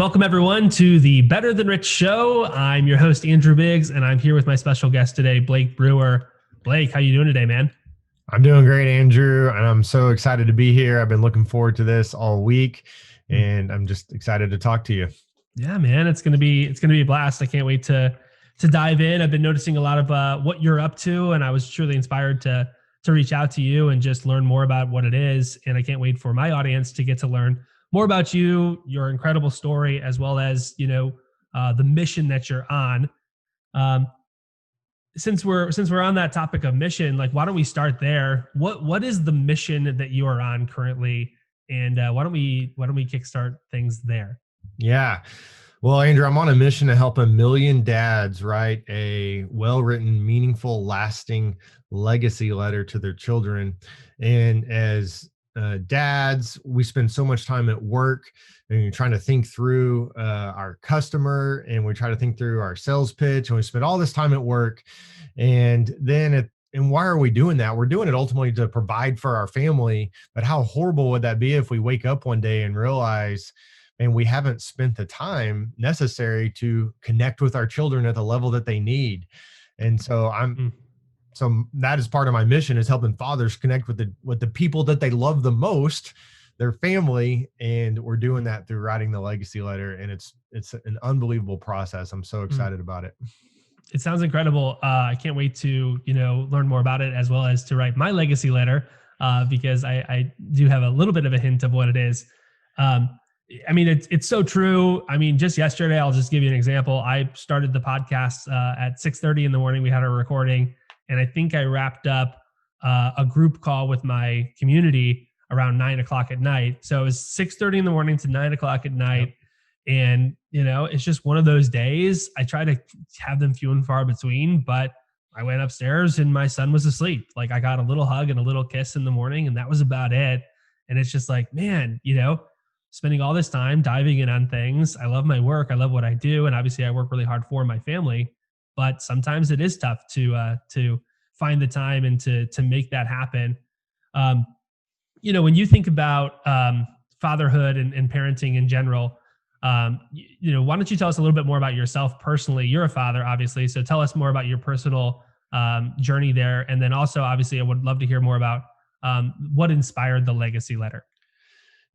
welcome everyone to the Better Than Rich show. I'm your host, Andrew Biggs, and I'm here with my special guest today, Blake Brewer. Blake, how you doing today, man? I'm doing great, Andrew, and I'm so excited to be here. I've been looking forward to this all week, and I'm just excited to talk to you. Yeah, man, it's gonna be a blast. I can't wait to dive in. I've been noticing a lot of what you're up to, and I was truly inspired to reach out to you and just learn more about what it is. And I can't wait for my audience to get to learn more about you, your incredible story, as well as the mission that you're on. Um, since we're on that topic of mission, like why don't we start there? What is the mission that you are on currently, and why don't we kickstart things there? Yeah. Well, Andrew, I'm on a mission to help 1 million dads write a well-written, meaningful, lasting legacy letter to their children. And as dads, we spend so much time at work and trying to think through our customer, and we try to think through our sales pitch, and we spend all this time at work. And then and why are we doing that? We're doing it ultimately to provide for our family. But how horrible would that be if we wake up one day and realize, and we haven't spent the time necessary to connect with our children at the level that they need? And so so that is part of my mission, is helping fathers connect with the people that they love the most, their family. And we're doing that through writing the legacy letter. And it's an unbelievable process. I'm so excited about it. It sounds incredible. I can't wait to, learn more about it, as well as to write my legacy letter, because I do have a little bit of a hint of what it is. I mean, it's so true. I mean, just yesterday, I'll just give you an example. I started the podcast at 6:30 in the morning. We had a recording, and I think I wrapped up a group call with my community around 9:00 at night. So it was 6:30 in the morning to 9:00 at night. Yep. And, it's just one of those days. I try to have them few and far between, but I went upstairs and my son was asleep. Like, I got a little hug and a little kiss in the morning, and that was about it. And it's just like, man, spending all this time diving in on things. I love my work. I love what I do. And obviously I work really hard for my family, but sometimes it is tough to find the time and to make that happen. When you think about fatherhood and parenting in general, why don't you tell us a little bit more about yourself personally? You're a father, obviously. So tell us more about your personal journey there. And then also, obviously, I would love to hear more about what inspired the legacy letter.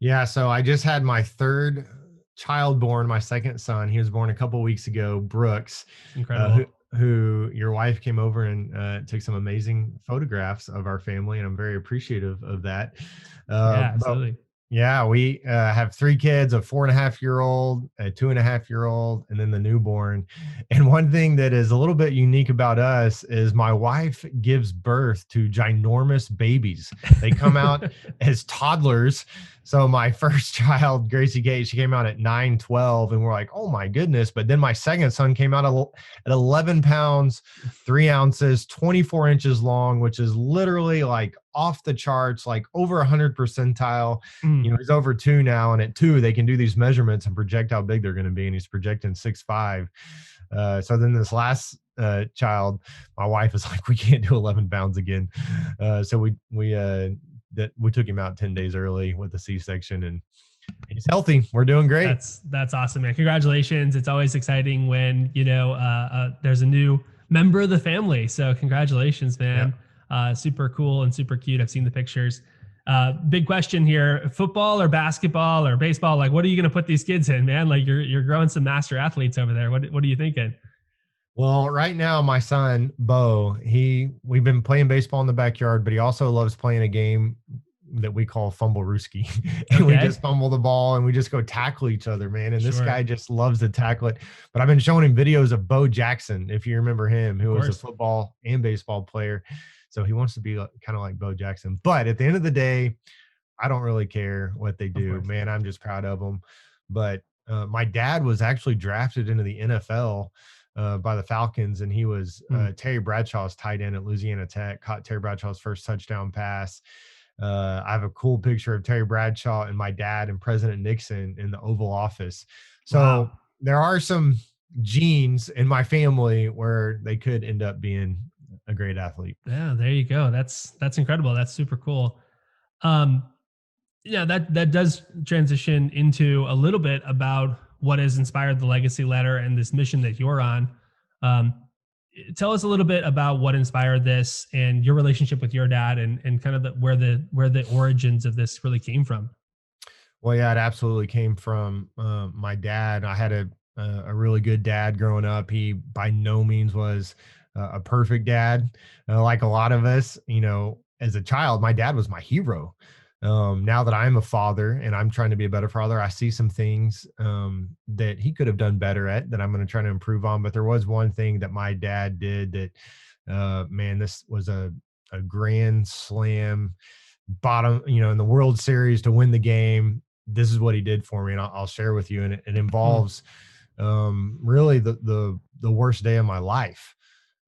Yeah, so I just had my third child born, my second son. He was born a couple of weeks ago, Brooks. Incredible. Who your wife came over and took some amazing photographs of our family, and I'm very appreciative of that. Yeah, absolutely. Yeah, we have 3 kids, a 4.5-year-old, a 2.5-year-old, and then the newborn. And one thing that is a little bit unique about us is my wife gives birth to ginormous babies. They come out as toddlers. So my first child, Gracie Kate, she came out at 9:12, and we're like, oh my goodness. But then my second son came out at 11 pounds, 3 ounces, 24 inches long, which is literally like off the charts, like over 100 percentile. He's over 2 now, and at 2 they can do these measurements and project how big they're going to be, and he's projecting 6'5". So then this last child, my wife is like, we can't do 11 pounds again. So we took him out 10 days early with a C-section, and he's healthy. We're doing great. That's awesome, man. Congratulations. It's always exciting when, there's a new member of the family. So congratulations, man. Yep. Super cool and super cute. I've seen the pictures. Big question here: football or basketball or baseball? Like, what are you going to put these kids in, man? Like, you're growing some master athletes over there. What are you thinking? Well, right now, my son, Bo, we've been playing baseball in the backyard, but he also loves playing a game that we call Fumble Rooski. And we just fumble the ball and we just go tackle each other, man. And this guy just loves to tackle it. But I've been showing him videos of Bo Jackson, if you remember him, who was a football and baseball player. So he wants to be kind of like Bo Jackson. But at the end of the day, I don't really care what they do, man. I'm just proud of them. But my dad was actually drafted into the NFL by the Falcons, and he was Terry Bradshaw's tight end at Louisiana Tech, caught Terry Bradshaw's first touchdown pass. I have a cool picture of Terry Bradshaw and my dad and President Nixon in the Oval Office. So there are some genes in my family where they could end up being a great athlete. Yeah, there you go. That's incredible. That's super cool. Yeah, that does transition into a little bit about what has inspired the legacy letter and this mission that you're on. Um, Tell us a little bit about what inspired this and your relationship with your dad, and kind of where the origins of this really came from. Well, yeah, it absolutely came from my dad. I had a really good dad growing up. He by no means was a perfect dad, like a lot of us. You know, as a child, my dad was my hero. Now that I'm a father and I'm trying to be a better father, I see some things that he could have done better at that I'm going to try to improve on. But there was one thing that my dad did that, man, this was a grand slam bottom, in the World Series to win the game. This is what he did for me, and I'll share with you. And it Mm, involves really the worst day of my life.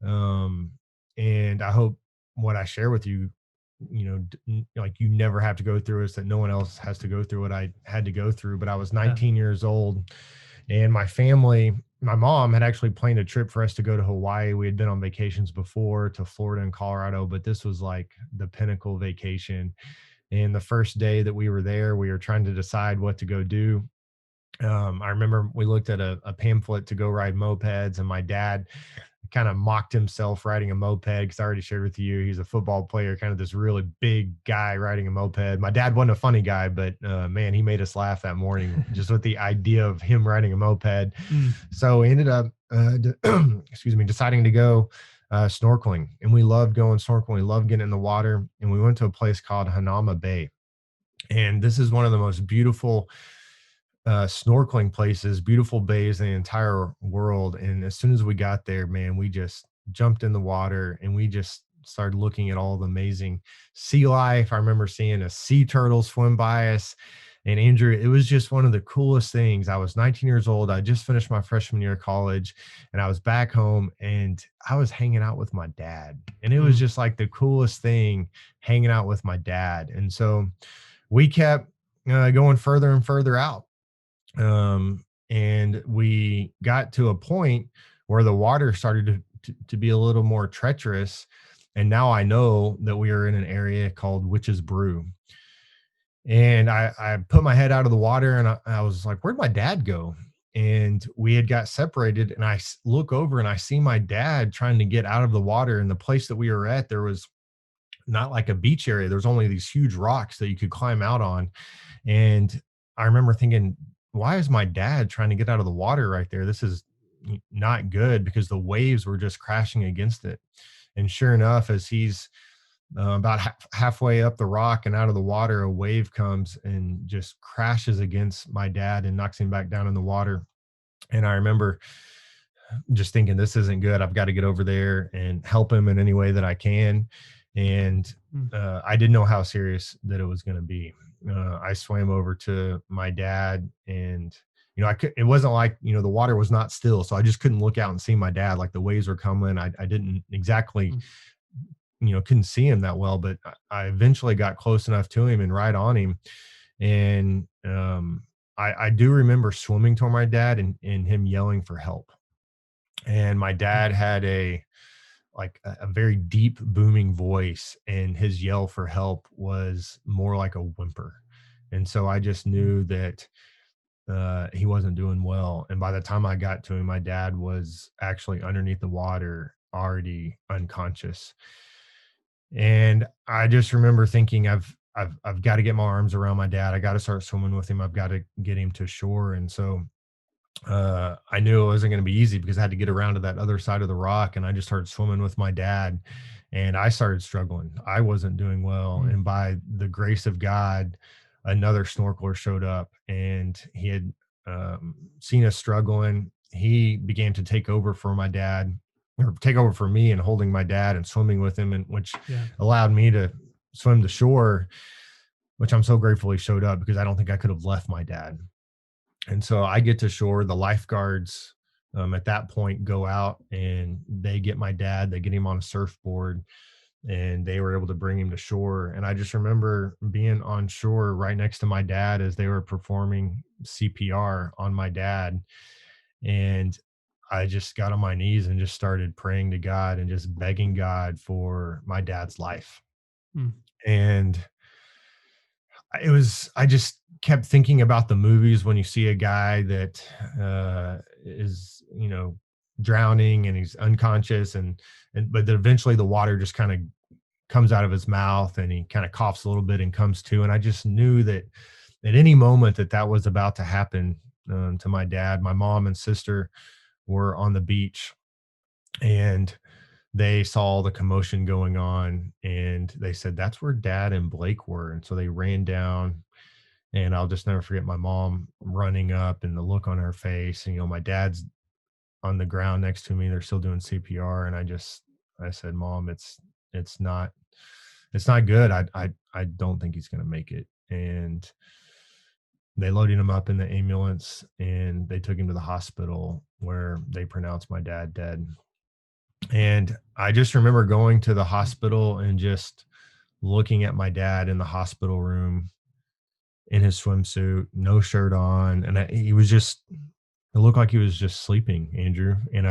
Um, and I hope what I share with you, like you never have to go through this, that no one else has to go through what I had to go through. But I was yeah. 19 years old, and my mom had actually planned a trip for us to go to Hawaii. We had been on vacations before to Florida and Colorado, but this was like the pinnacle vacation. And the first day that we were there, we were trying to decide what to go do. I remember we looked at a pamphlet to go ride mopeds, and my dad kind of mocked himself riding a moped because I already shared with you he's a football player, kind of this really big guy riding a moped. My dad wasn't a funny guy, but man, he made us laugh that morning just with the idea of him riding a moped. Mm, So we ended up, excuse me, deciding to go snorkeling, and we loved going snorkeling. We loved getting in the water, and we went to a place called Hanama Bay, and this is one of the most beautiful snorkeling places, beautiful bays in the entire world. And as soon as we got there, man, we just jumped in the water and we just started looking at all the amazing sea life. I remember seeing a sea turtle swim by us. And Andrew, it was just one of the coolest things. I was 19 years old. I just finished my freshman year of college, and I was back home and I was hanging out with my dad. And it was mm, just like the coolest thing, hanging out with my dad. And so we kept going further and further out, and we got to a point where the water started to be a little more treacherous. And now I know that we are in an area called Witch's Brew. And I put my head out of the water, and I was like, where'd my dad go? And we had got separated. And look over and I see my dad trying to get out of the water. And the place that we were at, there was not like a beach area. There's only these huge rocks that you could climb out on. And I remember thinking, why is my dad trying to get out of the water right there? This is not good, because the waves were just crashing against it. And sure enough, as he's about halfway up the rock and out of the water, a wave comes and just crashes against my dad and knocks him back down in the water. And I remember just thinking, this isn't good. I've got to get over there and help him in any way that I can. And mm, I didn't know how serious that it was going to be. I swam over to my dad, and it wasn't like, the water was not still, so I just couldn't look out and see my dad. Like the waves were coming. I didn't exactly, mm, couldn't see him that well, but I eventually got close enough to him and right on him. And I do remember swimming toward my dad, and him yelling for help. And my mm, dad had a very deep booming voice, and his yell for help was more like a whimper. And so I just mm, knew that he wasn't doing well. And by the time I got to him, my dad was actually underneath the water, already unconscious. And I just remember thinking, I've got to get my arms around my dad. I got to start swimming with him. I've got to get him to shore. And so I knew it wasn't going to be easy, because I had to get around to that other side of the rock. And I just started swimming with my dad, and I started struggling. I wasn't doing well. mm, And by the grace of God, another snorkeler showed up, and he had seen us struggling. He began to take over for my dad, or take over for me, and holding my dad and swimming with him, and which yeah. allowed me to swim to shore, which I'm so grateful he showed up, because I don't think I could have left my dad. And so I get to shore. The lifeguards at that point go out, and they get my dad, they get him on a surfboard, and they were able to bring him to shore. And I just remember being on shore right next to my dad as they were performing CPR on my dad. And I just got on my knees and just started praying to God and just begging God for my dad's life. Mm, And I just kept thinking about the movies when you see a guy that is, drowning and he's unconscious, but then eventually the water just kind of comes out of his mouth and he kind of coughs a little bit and comes to. And I just knew that at any moment that was about to happen to my dad. My mom and sister were on the beach, and they saw the commotion going on, and they said, "That's where Dad and Blake were." And so they ran down, and I'll just never forget my mom running up and the look on her face. And, my dad's on the ground next to me. They're still doing CPR. And I said, "Mom, it's not, it's not good. I don't think he's going to make it." And they loaded him up in the ambulance and they took him to the hospital where they pronounced my dad dead. And I just remember going to the hospital and just looking at my dad in the hospital room in his swimsuit, no shirt on. And he was just, it looked like he was just sleeping, Andrew. And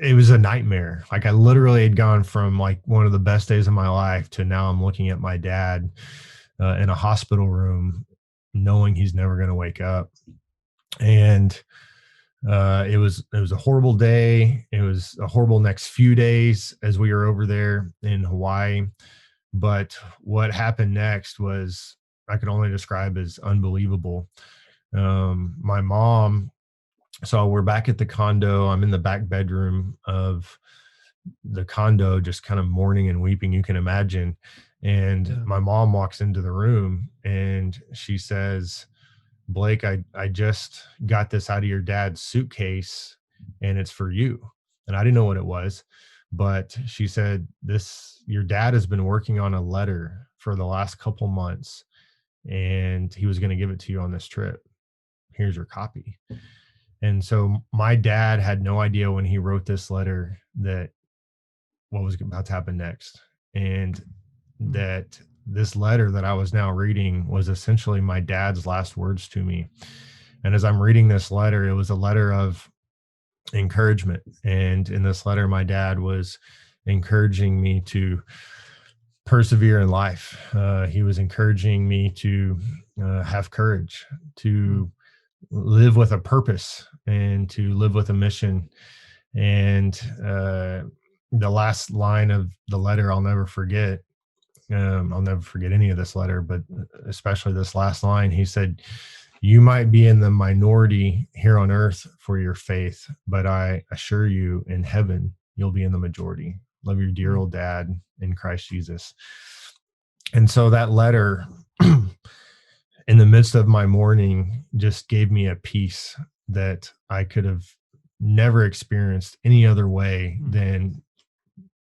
it was a nightmare. Like, I literally had gone from like one of the best days of my life to now I'm looking at my dad in a hospital room, knowing he's never going to wake up. And it was a horrible day. It was a horrible next few days as we were over there in Hawaii. But what happened next was, I could only describe as unbelievable. My mom, so we're back at the condo. I'm in the back bedroom of the condo, just kind of mourning and weeping, you can imagine. And Yeah. my mom walks into the room and she says, "Blake, I just got this out of your dad's suitcase and it's for you." And I didn't know what it was, but she said, your dad has been working on a letter for the last couple months and he was going to give it to you on this trip. Here's your copy. And so my dad had no idea when he wrote this letter that what was about to happen next. And that this letter that I was now reading was essentially my dad's last words to me. And as I'm reading this letter, it was a letter of encouragement. And in this letter, my dad was encouraging me to persevere in life. He was encouraging me to have courage, to live with a purpose, and to live with a mission. And the last line of the letter, I'll never forget. I'll never forget any of this letter, but especially this last line. He said, "You might be in the minority here on earth for your faith, but I assure you in heaven, you'll be in the majority. Love your dear old dad in Christ Jesus." And so that letter, in the midst of my mourning, just gave me a peace that I could have never experienced any other way than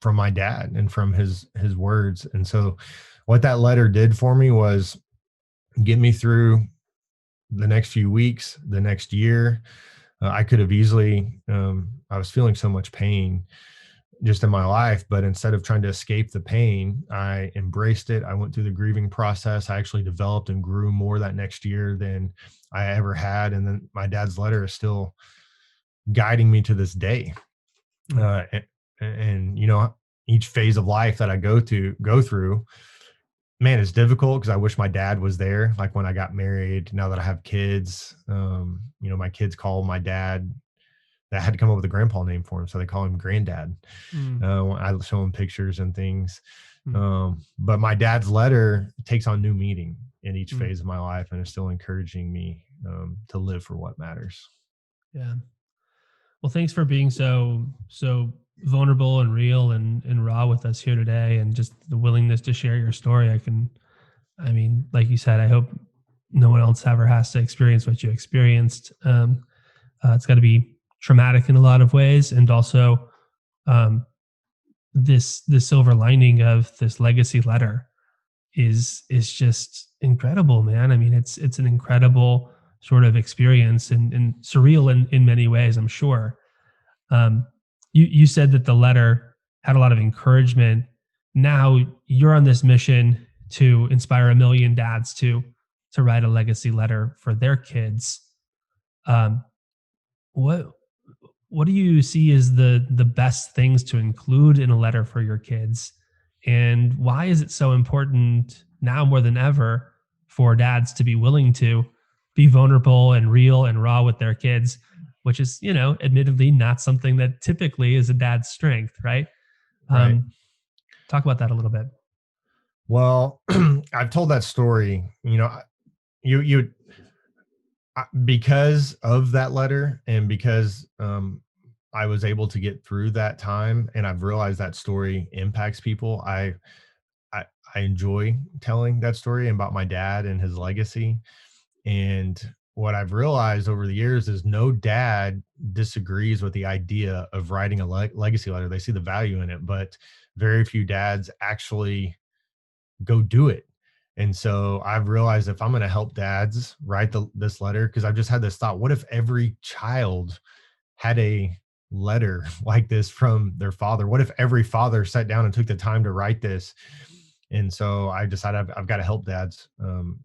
from my dad and from his words. And so what that letter did for me was get me through the next few weeks, the next year. I could have easily, I was feeling so much pain just in my life, but instead of trying to escape the pain, I embraced it. I went through the grieving process. I actually developed and grew more that next year than I ever had. And then my dad's letter is still guiding me to this day. And each phase of life that I go through, man, it's difficult because I wish my dad was there. Like when I got married, now that I have kids, my kids call my dad. I had to come up with a grandpa name for him, so they call him Granddad. I show him pictures and things. But my dad's letter takes on new meaning in each phase of my life, and is still encouraging me to live for what matters. Yeah. Well, thanks for being so vulnerable and real and raw with us here today, and just the willingness to share your story. I mean, like you said, I hope no one else ever has to experience what you experienced. It's got to be traumatic in a lot of ways, and also this the silver lining of this legacy letter is just incredible, man. I mean, it's an incredible sort of experience, and surreal in many ways, I'm sure. You said that the letter had a lot of encouragement. Now you're on this mission to inspire a million dads to write a legacy letter for their kids. Um, what what do you see as the best things to include in a letter for your kids, and why is it so important now more than ever for dads to be willing to be vulnerable and real and raw with their kids, which is, admittedly not something that typically is a dad's strength, right? Right. Talk about that a little bit. Well, I've told that story, you because of that letter, and because I was able to get through that time, and I've realized that story impacts people. I, I enjoy telling that story about my dad and his legacy. And what I've realized over the years is no dad disagrees with the idea of writing a legacy letter. They see the value in it, but very few dads actually go do it. And so I've realized if I'm going to help dads write this letter, because I've just had this thought, what if every child had a letter like this from their father? What if every father sat down and took the time to write this? And so I decided I've got to help dads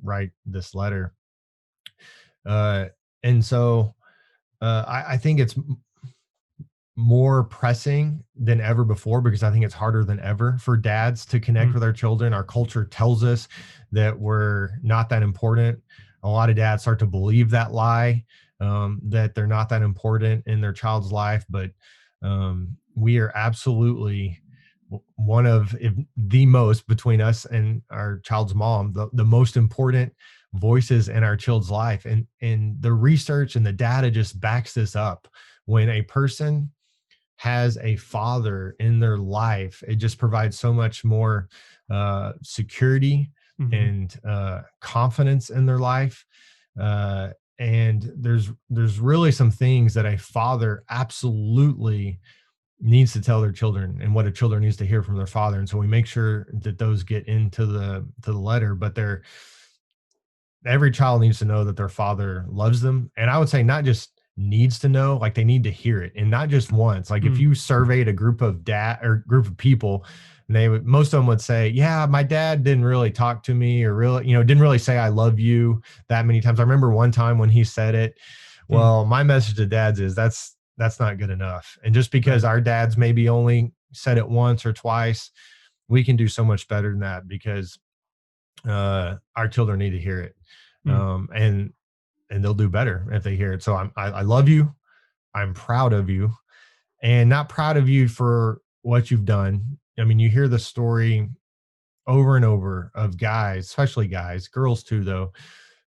write this letter. Uh, and so I think it's more pressing than ever before, because I think it's harder than ever for dads to connect Mm, with our children. Our culture tells us that we're not that important. A lot of dads start to believe that lie, that they're not that important in their child's life. But we are absolutely one of, if the most, between us and our child's mom, the most important voices in our child's life. And the research and the data just backs this up. When a person has a father in their life, it just provides so much more security mhm, and confidence in their life. And there's really some things that a father absolutely needs to tell their children, and what a children needs to hear from their father. And so we make sure that those get into the letter. But they're every child needs to know that their father loves them. And I would say not just needs to know, like they need to hear it, and not just once. Like if mm, you surveyed a group of group of people, and most of them would say, yeah, my dad didn't really talk to me, or really, didn't really say I love you that many times. I remember one time when he said it. mm, Well, my message to dads is that's not good enough. And just because right. our dads maybe only said it once or twice, we can do so much better than that, because our children need to hear it. Mm, And they'll do better if they hear it. So I love you. I'm proud of you, and not proud of you for what you've done. I mean, you hear the story over and over of guys, especially guys, girls too, though.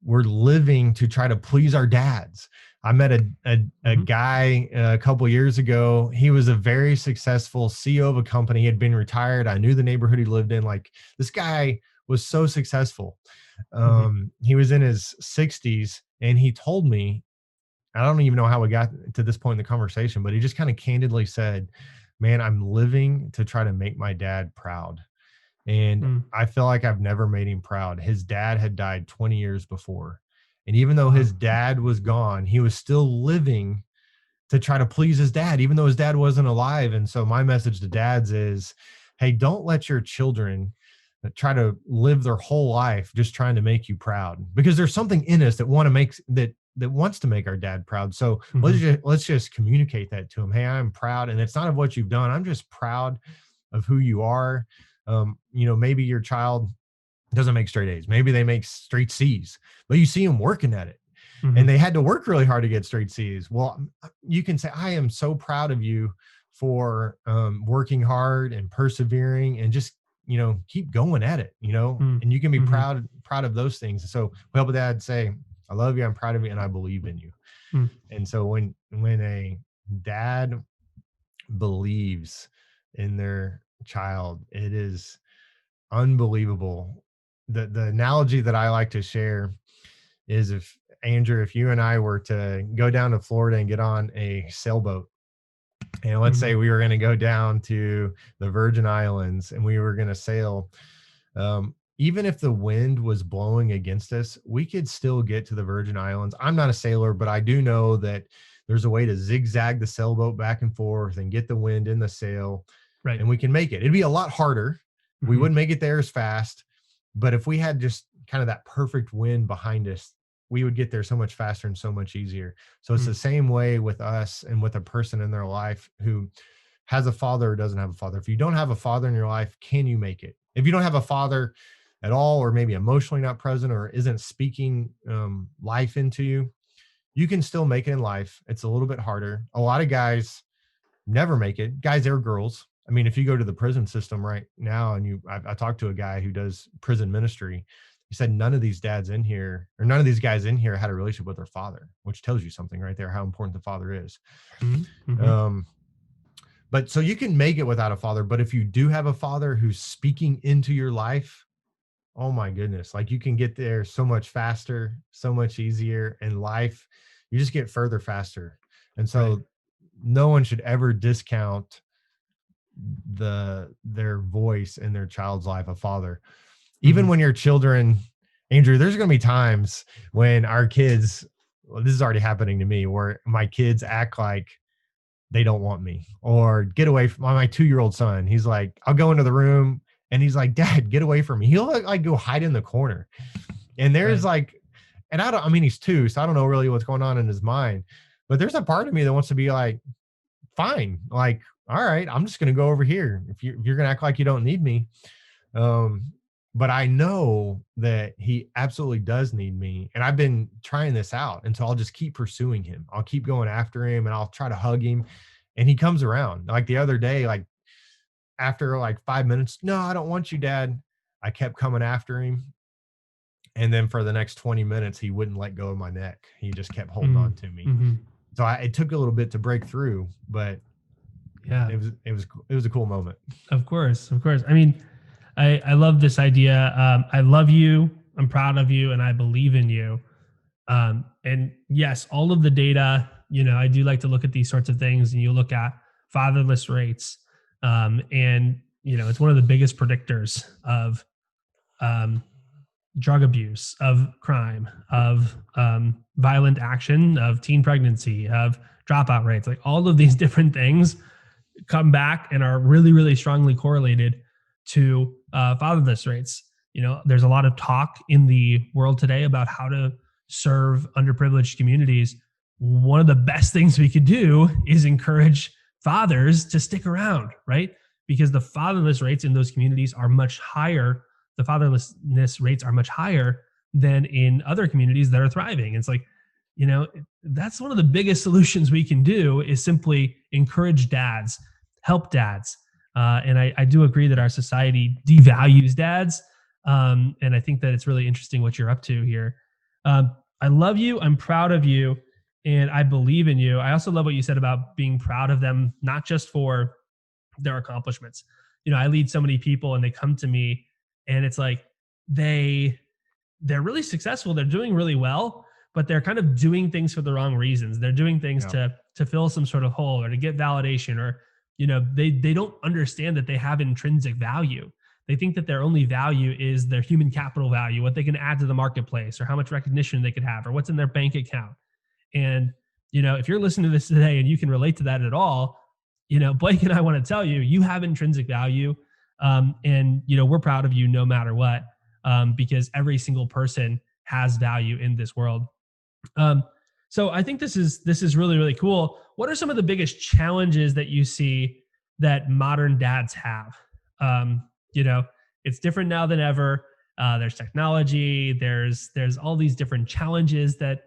We're living to try to please our dads. I met a mhm, guy a couple years ago. He was a very successful CEO of a company. He had been retired. I knew the neighborhood he lived in. Like, this guy was so successful. mhm, He was in his 60s, and he told me, I don't even know how we got to this point in the conversation, but he just kind of candidly said, man, I'm living to try to make my dad proud. And mm. I feel like I've never made him proud. His dad had died 20 years before. And even though Wow. his dad was gone, he was still living to try to please his dad, even though his dad wasn't alive. And so my message to dads is, hey, don't let your children try to live their whole life just trying to make you proud, because there's something in us that want to make that wants to make our dad proud. So Mhm, let's just communicate that to him. Hey, I'm proud, and it's not of what you've done. I'm just proud of who you are. Maybe your child doesn't make straight A's. Maybe they make straight C's, but you see them working at it, and mhm, they had to work really hard to get straight C's. Well, you can say, I am so proud of you for working hard and persevering, and just, keep going at it, mm, and you can be mhm, proud of those things. So we help dad say, I love you, I'm proud of you, and I believe in you. mm, And so when a dad believes in their child, it is unbelievable. The analogy that I like to share is, if Andrew, if you and I were to go down to Florida and get on a sailboat, and let's mhm, say we were going to go down to the Virgin Islands and we were going to sail, even if the wind was blowing against us, we could still get to the Virgin Islands. I'm not a sailor, but I do know that there's a way to zigzag the sailboat back and forth and get the wind in the sail, right. and we can make it. It'd be a lot harder. We Mhm, wouldn't make it there as fast, but if we had just kind of that perfect wind behind us, we would get there so much faster and so much easier. So it's mm, the same way with us and with a person in their life who has a father or doesn't have a father. If you don't have a father in your life, can you make it? If you don't have a father, at all, or maybe emotionally not present, or isn't speaking life into you, you can still make it in life. It's a little bit harder. A lot of guys never make it, guys or girls. I mean, if you go to the prison system right now, and I talked to a guy who does prison ministry. He said none of these dads in here, or none of these guys in here, had a relationship with their father, which tells you something right there, how important the father is. Mm-hmm. Um, but so you can make it without a father, but if you do have a father who's speaking into your life, oh my goodness, like you can get there so much faster, so much easier in life. You just get further faster. And Right. so no one should ever discount their voice in their child's life, a father. Even Mm-hmm. when your children, Andrew, there's going to be times when our kids, well, this is already happening to me, where my kids act like they don't want me, or get away from my 2-year-old son. He's like, I'll go into the room and he's like, Dad, get away from me. He'll like go hide in the corner. And there's Right. like, and I mean, he's 2, so I don't know really what's going on in his mind, but there's a part of me that wants to be like, fine, like, all right, I'm just going to go over here. If you're going to act like you don't need me. Um, but I know that he absolutely does need me. And I've been trying this out. And so I'll just keep pursuing him. I'll keep going after him, and I'll try to hug him. And he comes around. Like the other day, like after like 5 minutes, no, I don't want you, Dad. I kept coming after him. And then for the next 20 minutes, he wouldn't let go of my neck. He just kept holding on to me. Mm-hmm. So it took a little bit to break through, but Yeah. it was a cool moment. Of course. Of course. I mean, I love this idea. I love you. I'm proud of you, and I believe in you. And yes, all of the data, I do like to look at these sorts of things, and you look at fatherless rates. And, it's one of the biggest predictors of um, drug abuse, of crime, of violent action, of teen pregnancy, of dropout rates. Like all of these different things come back and are really, really strongly correlated to fatherless rates. There's a lot of talk in the world today about how to serve underprivileged communities. One of the best things we could do is encourage fathers to stick around, right? Because the fatherless rates in those communities are much higher. The fatherlessness rates are much higher than in other communities that are thriving. It's like, that's one of the biggest solutions we can do is simply encourage dads, help dads. And I do agree that our society devalues dads. And I think that it's really interesting what you're up to here. I love you. I'm proud of you. And I believe in you. I also love what you said about being proud of them, not just for their accomplishments. I lead so many people and they come to me and it's like they're really successful. They're doing really well, but they're kind of doing things for the wrong reasons. They're doing things Yeah. to fill some sort of hole or to get validation, or they don't understand that they have intrinsic value. They think that their only value is their human capital value, what they can add to the marketplace, or how much recognition they could have, or what's in their bank account. And if you're listening to this today and you can relate to that at all, Blake and I want to tell you, you have intrinsic value. And we're proud of you no matter what, because every single person has value in this world. Um, so I think this is really, really cool. What are some of the biggest challenges that you see that modern dads have? Um, you know, it's different now than ever. There's technology. There's all these different challenges that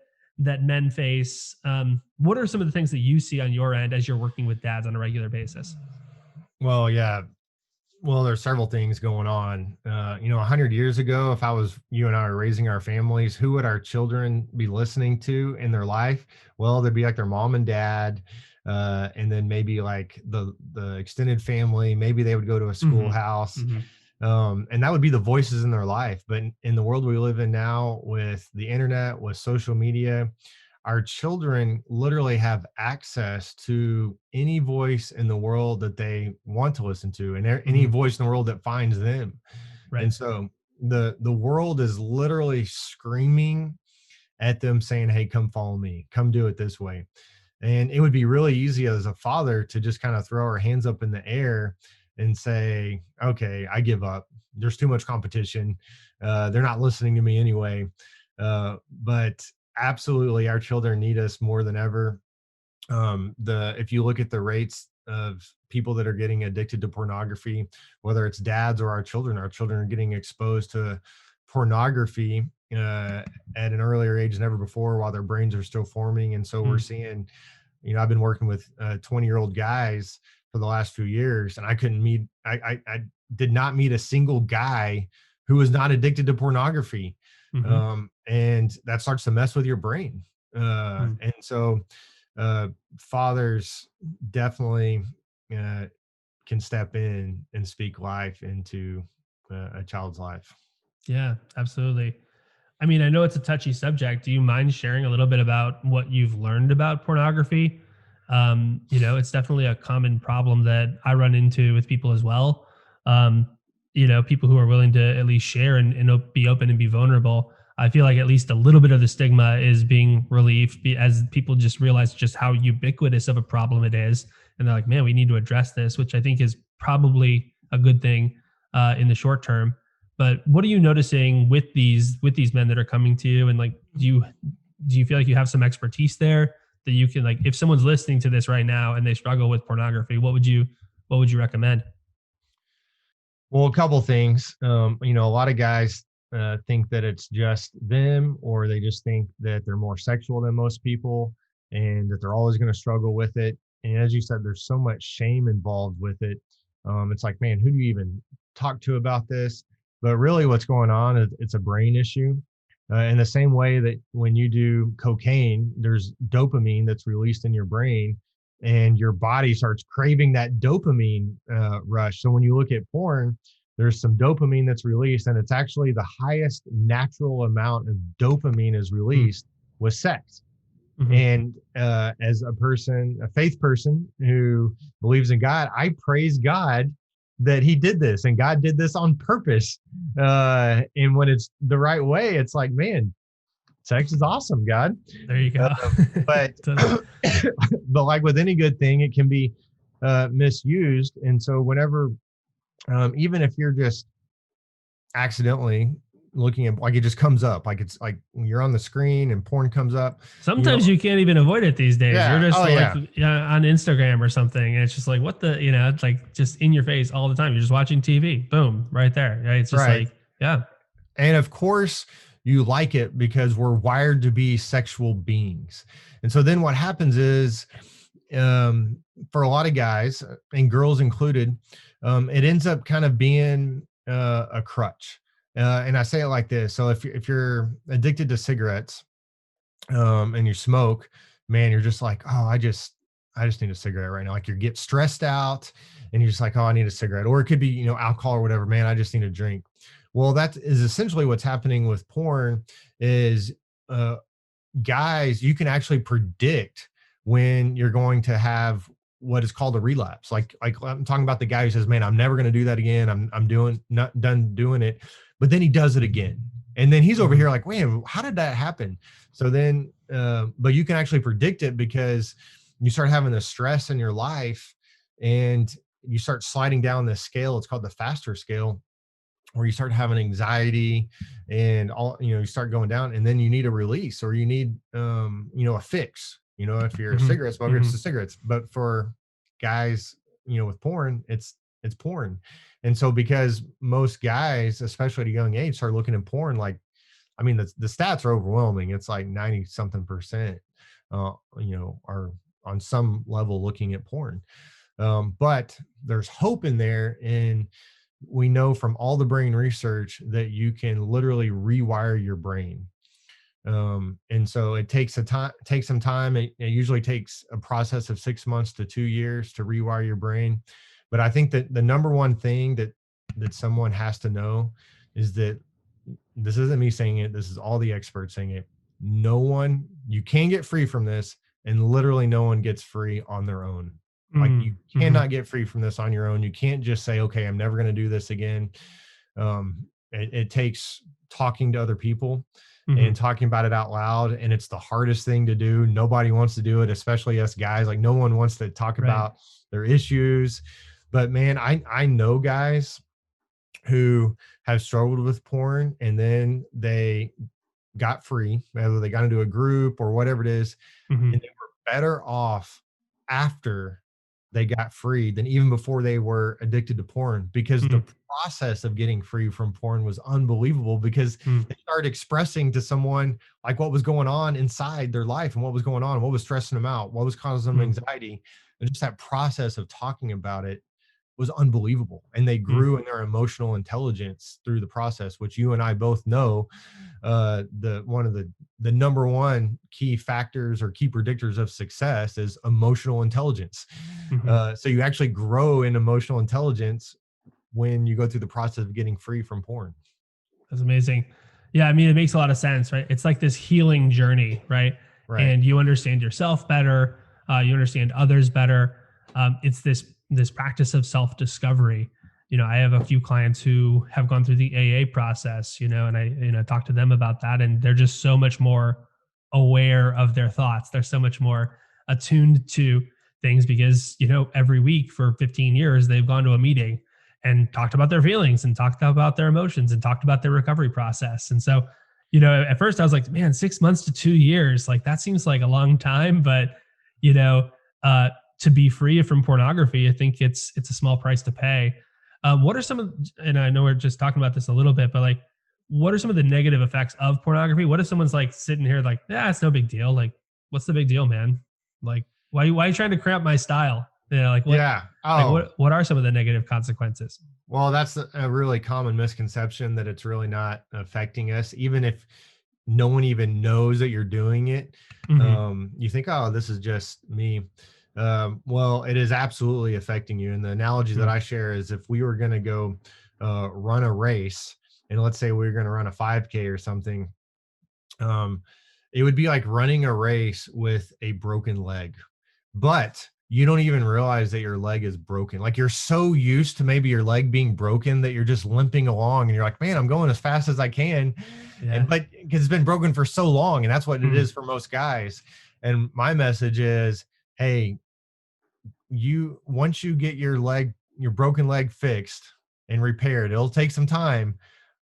men face. What are some of the things that you see on your end as you're working with dads on a regular basis? Well, yeah. Well, there's several things going on. 100 years ago, if you and I were raising our families, who would our children be listening to in their life? Well, they'd be like their mom and dad, and then maybe like the extended family. Maybe they would go to a Mm-hmm. schoolhouse, Mm-hmm. and that would be the voices in their life. But in the world we live in now, with the internet, with social media, our children literally have access to any voice in the world that they want to listen to, and any Mm-hmm. voice in the world that finds them. Right. And so the world is literally screaming at them, saying, hey, come follow me, come do it this way. And it would be really easy as a father to just kind of throw our hands up in the air and say, okay, I give up, there's too much competition, they're not listening to me anyway. But absolutely, our children need us more than ever. If you look at the rates of people that are getting addicted to pornography, whether it's dads or our children. Our children are getting exposed to pornography at an earlier age than ever before while their brains are still forming. And so we're Mm, seeing, I've been working with 20-year-old guys for the last few years, and I did not meet a single guy who was not addicted to pornography. mhm, And that starts to mess with your brain. mm. And so uh, fathers definitely uh, can step in and speak life into a child's life. Yeah, absolutely. I mean, I know it's a touchy subject. Do you mind sharing a little bit about what you've learned about pornography? It's definitely a common problem that I run into with people as well. Um, people who are willing to at least share and be open and be vulnerable. I feel like at least a little bit of the stigma is being relieved as people just realize just how ubiquitous of a problem it is. And they're like, man, we need to address this, which I think is probably a good thing in the short term. But what are you noticing with these men that are coming to you, and like, do you feel like you have some expertise there that you can, like, if someone's listening to this right now and they struggle with pornography, what would you recommend? Well, a couple things. A lot of guys think that it's just them, or they just think that they're more sexual than most people, and that they're always going to struggle with it. And as you said, there's so much shame involved with it. It's like, man, who do you even talk to about this? But really, what's going on is it's a brain issue. In the same way that when you do cocaine, there's dopamine that's released in your brain, and your body starts craving that dopamine rush. So when you look at porn, there's some dopamine that's released, and it's actually the highest natural amount of dopamine is Mm, released with sex. mhm. And as a person, a faith person who believes in God, I praise God that He did this, and God did this on purpose. And when it's the right way, it's like, man, sex is awesome, God. There you go. But Totally. but like with any good thing, it can be misused. And so whenever, even if you're just accidentally looking at, like, it just comes up, like it's like when you're on the screen and porn comes up, you Sometimes know, you can't even avoid it these days. You're yeah, just oh like, yeah, on Instagram or something, and it's just like, what the, it's like just in your face all the time. You're just watching TV, boom, right there. Right? It's just right. like, yeah. And of course, you like it because we're wired to be sexual beings. And so then what happens is, for a lot of guys and girls included, it ends up kind of being a crutch. And I say it like this. So if you're addicted to cigarettes, and you smoke, man, you're just like, oh, I just need a cigarette right now. Like, you get stressed out and you're just like, oh, I need a cigarette. Or it could be, alcohol or whatever, man, I just need a drink. Well, that is essentially what's happening with porn is, uh, guys, you can actually predict when you're going to have what is called a relapse. Like I'm talking about the guy who says, "Man, I'm never going to do that again. I'm doing not done doing it," but then he does it again, and then he's over Hmm. here like, "Man, how did that happen?" So then, but you can actually predict it because you start having the stress in your life, and you start sliding down this scale. It's called the faster scale, where you start having anxiety and all, you start going down, and then you need a release, or you need a fix. If you're a Hmm. cigarette smoker, it's Hmm. the cigarettes. But for guys, with porn, it's porn. And so because most guys, especially at a young age, start looking at porn, like, I mean, the stats are overwhelming. It's like 90 something percent are on some level looking at porn. But there's hope in there, and we know from all the brain research that you can literally rewire your brain. And so it takes some time. It usually takes a process of 6 months to 2 years to rewire your brain. But I think that the number one thing that someone has to know is that, this isn't me saying it, this is all the experts saying it. No one, you can get free from this, and literally no one gets free on their own. Like, you Hmm. cannot get free from this on your own. You can't just say, okay, I'm never going to do this again. It takes talking to other people and Hmm. talking about it out loud. And it's the hardest thing to do. Nobody wants to do it, especially us guys. Like, no one wants to talk Right. about their issues. But man, I know guys who have struggled with porn, and then they got free, whether they got into a group or whatever it is, Hmm. and they were better off after they got free than even before they were addicted to porn, because the Mm, process of getting free from porn was unbelievable, because mm, they started expressing to someone like what was going on inside their life and what was going on, what was stressing them out, what was causing them mm, anxiety. And just that process of talking about it was unbelievable. And they mm, grew in their emotional intelligence through the process, which you and I both know, the one of the number one key factors or key predictors of success is emotional intelligence. mhm. So you actually grow in emotional intelligence when you go through the process of getting free from porn. That's amazing. Yeah, I mean, it makes a lot of sense, right? It's like this healing journey, right? Right. And you understand yourself better, you understand others better. It's this practice of self discovery. I have a few clients who have gone through the AA process, and I talk to them about that, and they're just so much more aware of their thoughts. They're so much more attuned to things because every week for 15 years they've gone to a meeting and talked about their feelings and talked about their emotions and talked about their recovery process. And so, at first I was like, man, 6 months to 2 years, like that seems like a long time, but you know, uh, to be free from pornography, I think it's a small price to pay. What are some of, and I know we're just talking about this a little bit, but like, what are some of the negative effects of pornography? What if someone's like sitting here like, yeah, it's no big deal. Like, what's the big deal, man? Like, why are you trying to cramp my style? Like what, Yeah. like Oh, what are some of the negative consequences? well, that's a really common misconception, that it's really not affecting us, even if no one even knows that you're doing it. Hmm. You think, oh, this is just me. Well, it is absolutely affecting you. And the analogy that Mm, I share is, if we were going to go run a race, and let's say we are going to run a 5K or something, um, it would be like running a race with a broken leg, but you don't even realize that your leg is broken. Like, you're so used to maybe your leg being broken that you're just limping along, and you're like, man, I'm going as fast as I can. yeah. And but because it's been broken for so long, and that's what it Mm, is for most guys. And my message is, hey, you once you get your broken leg fixed and repaired, it'll take some time,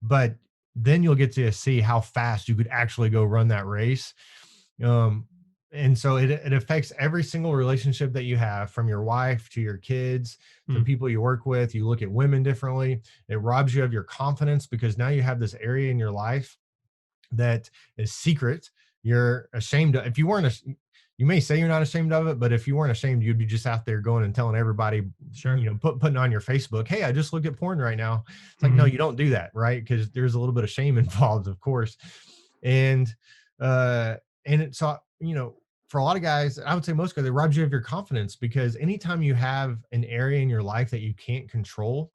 but then you'll get to see how fast you could actually go run that race. um and so it affects every single relationship that you have, from your wife to your kids to mm, people you work with. You look at women differently. It robs you of your confidence, because now you have this area in your life that is secret. You're ashamed of. If you weren't you may say you're not ashamed of it, but if you weren't ashamed, you'd be just out there going and telling everybody, sure. putting on your Facebook, hey, I just looked at porn right now. It's like, no, Hmm. you don't do that, right? Because there's a little bit of shame involved, of course. And uh and it's so, for a lot of guys, I would say most guys, it robs you of your confidence, because anytime you have an area in your life that you can't control,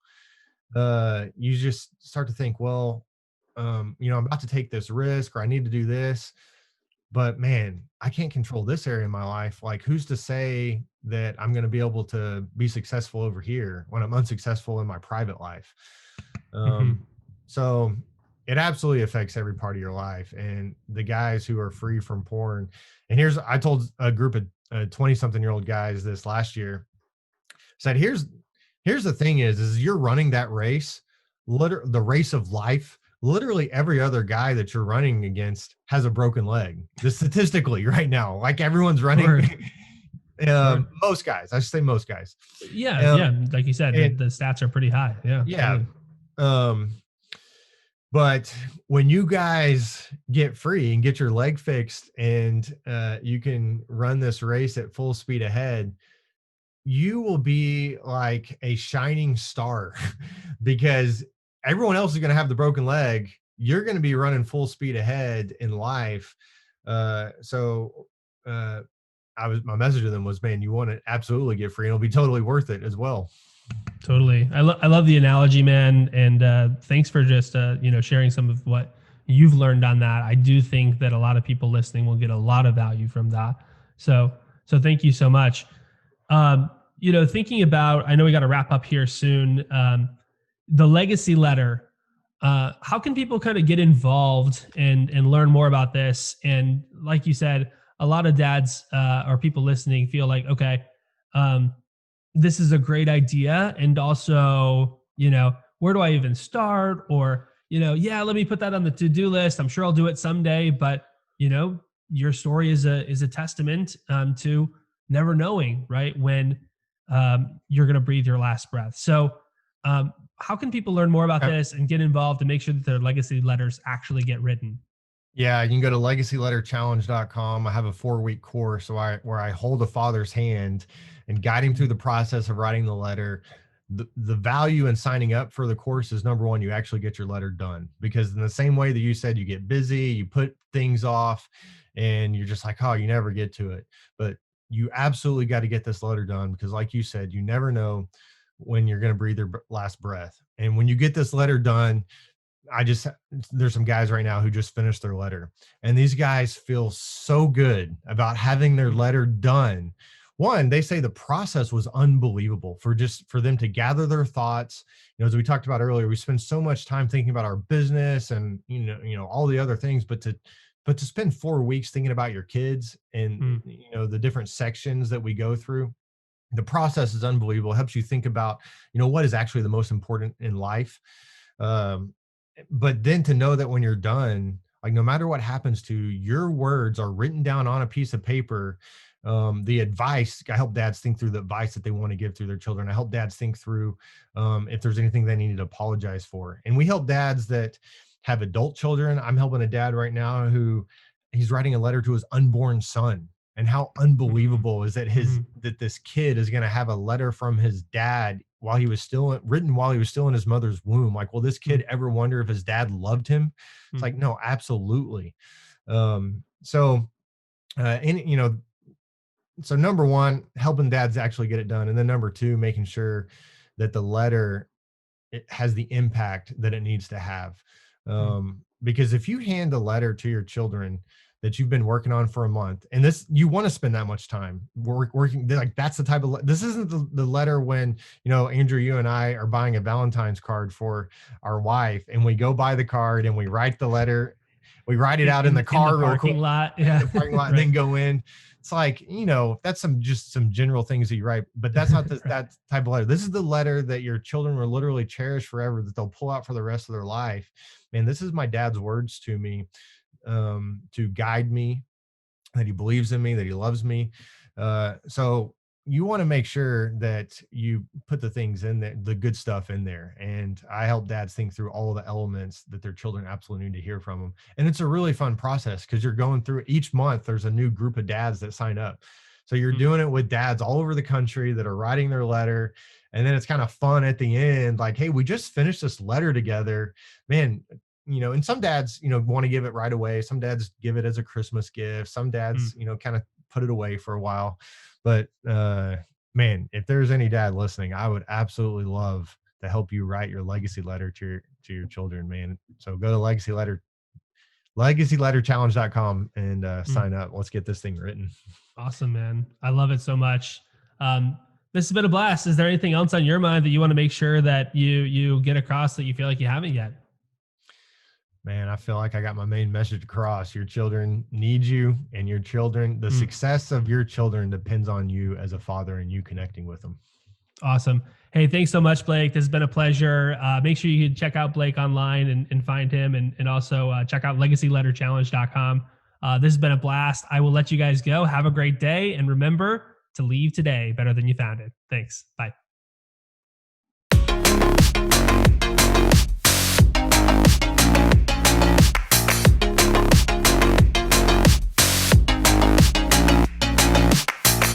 you just start to think, well, I'm about to take this risk, or I need to do this, but man, I can't control this area in my life. Like, who's to say that I'm going to be able to be successful over here when I'm unsuccessful in my private life? Hmm. Um, so it absolutely affects every part of your life. And the guys who are free from porn, and I told a group of 20 something year old guys this last year, said, here's the thing is you're running that race, the race of life. Literally every other guy that you're running against has a broken leg. Just statistically right now, like, everyone's running. Sure. Sure. Most guys, I should say most guys. Yeah. Um, Yeah. Like you said, the, and the stats are pretty high. Yeah. yeah, Totally. um, but when you guys get free and get your leg fixed, and you can run this race at full speed ahead, you will be like a shining star, because everyone else is going to have the broken leg. You're going to be running full speed ahead in life. So my message to them was, man, you want to absolutely get free, and it'll be totally worth it as well. Totally. I love the analogy, man. And thanks for just, sharing some of what you've learned on that. I do think that a lot of people listening will get a lot of value from that. So, so thank you so much. Thinking about, I know we got to wrap up here soon. The legacy letter. How can people kind of get involved and learn more about this? And like you said, a lot of dads or people listening feel like, okay, um, this is a great idea, and also, where do I even start? Or, yeah, let me put that on the to-do list. I'm sure I'll do it someday. But your story is a testament to never knowing, right, when you're going to breathe your last breath. So, how can people learn more about Uh, this and get involved to make sure that their legacy letters actually get written? Yeah, you can go to legacyletterchallenge.com. I have a 4-week course where I hold a father's hand and guide him through the process of writing the letter. The value in signing up for the course is, number one, you actually get your letter done, because in the same way that you said, you get busy, you put things off, and you're just like, oh, you never get to it. But you absolutely got to get this letter done, because like you said, you never know when you're going to breathe your last breath. And when you get this letter done, there's some guys right now who just finished their letter, and these guys feel so good about having their letter done. One, they say the process was unbelievable for them to gather their thoughts. As we talked about earlier, we spend so much time thinking about our business and all the other things, but to spend 4 weeks thinking about your kids and Mm, the different sections that we go through, the process is unbelievable. It helps you think about what is actually the most important in life. um, but then to know that when you're done, like, no matter what happens to you, your words are written down on a piece of paper. The advice, I help dads think through the advice that they want to give to their children. I help dads think through if there's anything they need to apologize for. And we help dads that have adult children. I'm helping a dad right now who he's writing a letter to his unborn son. And how mm, unbelievable is that mhm, this kid is going to have a letter from his dad written while he was still in his mother's womb. Like, will this mm, kid ever wonder if his dad loved him? It's mm, like, no, absolutely. So, and so number one, helping dads actually get it done. And then number two, making sure that the letter, it has the impact that it needs to have. mm, Because if you hand a letter to your children that you've been working on for a month, and this, you want to spend that much time working, like, that's the type of, this isn't the letter when, Andrew, you and I are buying a Valentine's card for our wife, and we go buy the card and we write the letter, we write it out in the in the car real quick parking lot. in Yeah. the parking lot and Right. then go in. It's like, that's just some general things that you write, but that's not Right. that type of letter. This is the letter that your children will literally cherish forever, that they'll pull out for the rest of their life. Man, this is my dad's words to me, to guide me, that he believes in me, that he loves me. So you want to make sure that you put the things in there, the good stuff in there. And I help dads think through all of the elements that their children absolutely need to hear from them. And it's a really fun process, because you're going through each month, there's a new group of dads that sign up. So you're Mm, doing it with dads all over the country that are writing their letter. And then it's kind of fun at the end, like, hey, we just finished this letter together, man. And some dads, want to give it right away. Some dads give it as a Christmas gift. Some mm. dads, kind of put it away for a while. But man, if there's any dad listening, I would absolutely love to help you write your legacy letter to your children, man. So go to legacyletterchallenge.com and Mm. sign up. Let's get this thing written. Awesome, man. I love it so much. This has been a blast. Is there anything else on your mind that you want to make sure that you get across that you feel like you haven't yet? Man, I feel like I got my main message across. Your children need you, and the Mm. success of your children depends on you as a father and you connecting with them. Awesome. Hey, thanks so much, Blake. This has been a pleasure. Make sure you can check out Blake online and find him, and also check out legacyletterchallenge.com. This has been a blast. I will let you guys go. Have a great day. And remember to leave today better than you found it. Thanks. Bye.